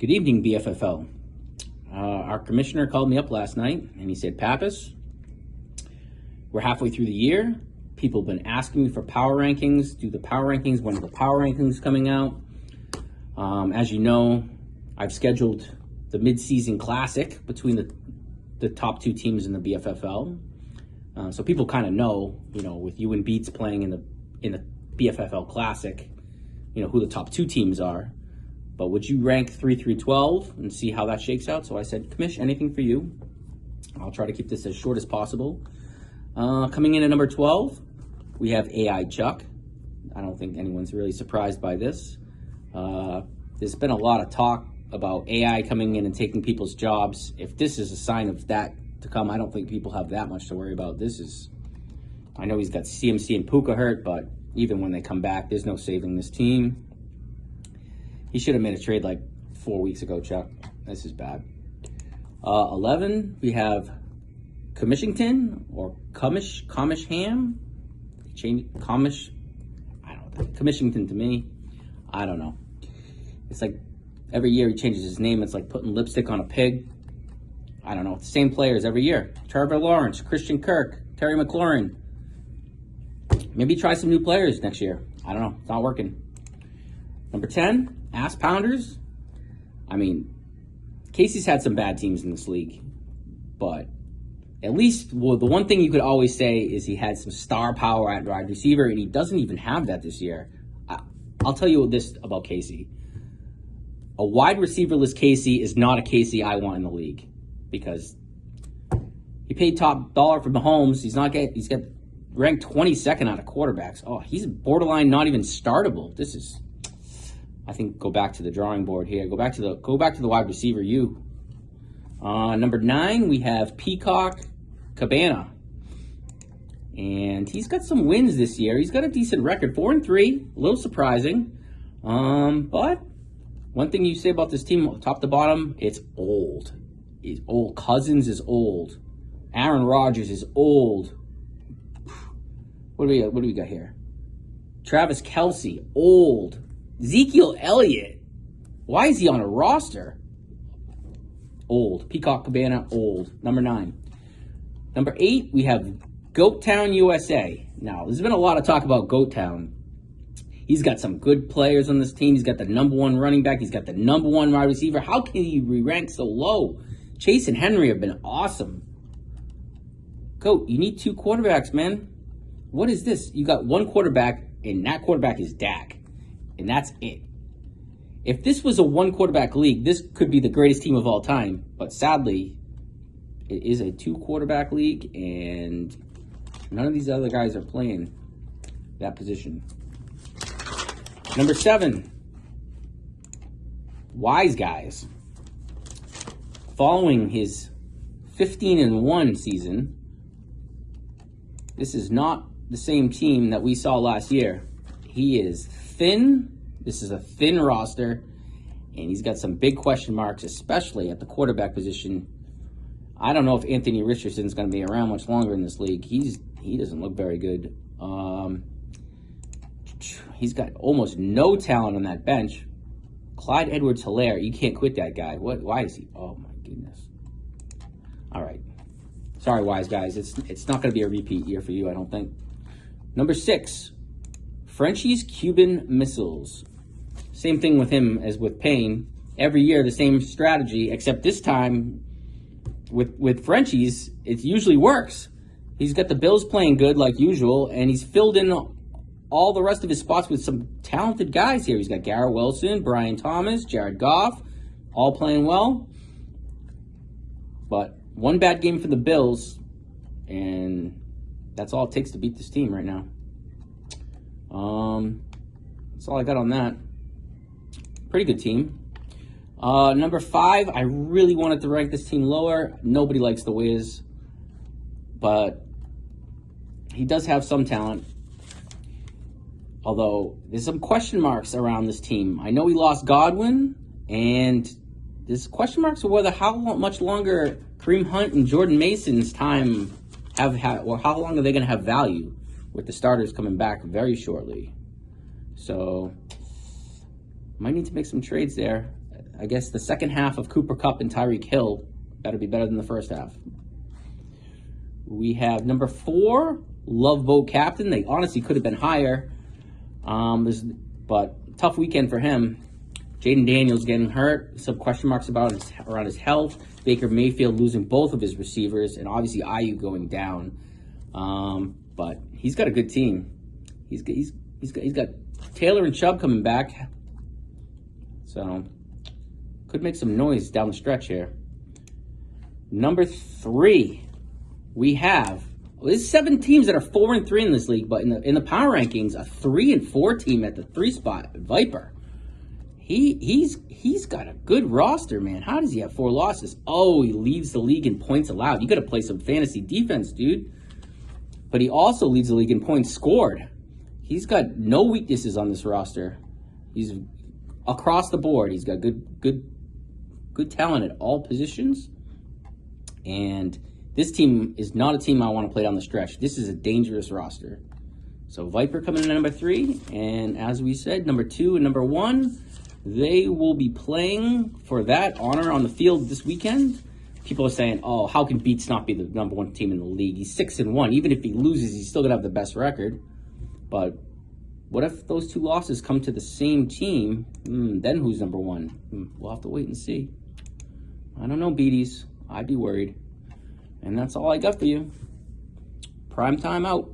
Good evening, BFFL. Our commissioner called me up last night and he said, Pappas, we're halfway through the year. People have been asking me for power rankings. Do the power rankings, when are the power rankings coming out? As you know, I've scheduled the mid-season classic between the top two teams in the BFFL. So people kind of know, with you and Beats playing in the BFFL classic, who the top two teams are. But would you rank 3 through 12 and see how that shakes out? So I said, Commish, anything for you. I'll try to keep this as short as possible. Coming in at number 12, we have AI Chuck. I don't think anyone's really surprised by this. There's been a lot of talk about AI coming in and taking people's jobs. If this is a sign of that to come, I don't think people have that much to worry about. I know he's got CMC and Puka hurt, but even when they come back, there's no saving this team. He should have made a trade like 4 weeks ago, Chuck. This is bad. 11, we have Comishington or Comisham. I don't know. Comishington to me. I don't know. It's like every year he changes his name. It's like putting lipstick on a pig. I don't know. It's the same players every year. Trevor Lawrence, Christian Kirk, Terry McLaurin. Maybe try some new players next year. I don't know. It's not working. Number 10, Ass Pounders. I mean, Casey's had some bad teams in this league, but at least, the one thing you could always say is he had some star power at wide receiver, and he doesn't even have that this year. I'll tell you this about Casey. A wide receiverless Casey is not a Casey I want in the league, because he paid top dollar for Mahomes. He's got ranked 22nd out of quarterbacks. Oh, he's borderline not even startable. I think go back to the drawing board here. Go back to the wide receiver Number 9, we have Peacock Cabana. And he's got some wins this year. He's got a decent record, 4-3, a little surprising. But one thing you say about this team, top to bottom, it's old. It's old. Cousins is old. Aaron Rodgers is old. What do we got here? Travis Kelce, old. Ezekiel Elliott, why is he on a roster? Old. Peacock Cabana, old. Number 9. Number 8, we have Goat Town, USA. Now, there's been a lot of talk about Goat Town. He's got some good players on this team. He's got the number 1 running back. He's got the number 1 wide receiver. How can he re-rank so low? Chase and Henry have been awesome. Goat, you need 2 quarterbacks, man. What is this? You got 1 quarterback, and that quarterback is Dak. And that's it. If this was a 1 quarterback league, this could be the greatest team of all time. But sadly, it is a 2 quarterback league, and none of these other guys are playing that position. Number 7, Wise Guys. Following his 15-1 season, this is not the same team that we saw last year. He is thin. This is a thin roster, and he's got some big question marks, especially at the quarterback position. I don't know if Anthony Richardson's going to be around much longer in this league. He doesn't look very good. He's got almost no talent on that bench. Clyde Edwards-Helaire, you can't quit that guy. Why is he? Oh my goodness. All right. Sorry, Wise Guys. It's not going to be a repeat year for you, I don't think. Number 6. Frenchie's Cuban Missiles. Same thing with him as with Payne. Every year, the same strategy, except this time with Frenchie's, it usually works. He's got the Bills playing good like usual, and he's filled in all the rest of his spots with some talented guys here. He's got Garrett Wilson, Brian Thomas, Jared Goff, all playing well. But 1 bad game for the Bills, and that's all it takes to beat this team right now. That's all I got on that. Pretty good team. Number 5, I really wanted to rank this team lower. Nobody likes the Wiz, but he does have some talent. Although there's some question marks around this team. I know he lost Godwin, and there's question marks of whether how much longer Kareem Hunt and Jordan Mason's time or how long are they going to have value with the starters coming back very shortly. So might need to make some trades there. I guess the second half of Cooper Kupp and Tyreek Hill better be better than the first half. We have number 4, Love Vote Captain. They honestly could have been higher, but tough weekend for him. Jaden Daniels getting hurt, some question marks around his health. Baker Mayfield losing both of his receivers, and obviously IU going down. But he's got a good team. He's got Taylor and Chubb coming back, so could make some noise down the stretch here. Number 3, we have there's 7 teams that are 4-3 in this league, but in the power rankings, a 3-4 team at the 3 spot, Viper. He's got a good roster, man. How does he have 4 losses? Oh, he leads the league in points allowed. You got to play some fantasy defense, dude. But he also leads the league in points scored. He's got no weaknesses on this roster. He's across the board. He's got good talent at all positions. And this team is not a team I want to play down the stretch. This is a dangerous roster. So Viper coming in at number 3. And as we said, number 2 and number 1, they will be playing for that honor on the field this weekend. People are saying, oh, how can Beats not be the number 1 team in the league? He's 6-1. Even if he loses, he's still going to have the best record. But what if those 2 losses come to the same team? Then who's number 1? We'll have to wait and see. I don't know, Beaties. I'd be worried. And that's all I got for you. Prime time out.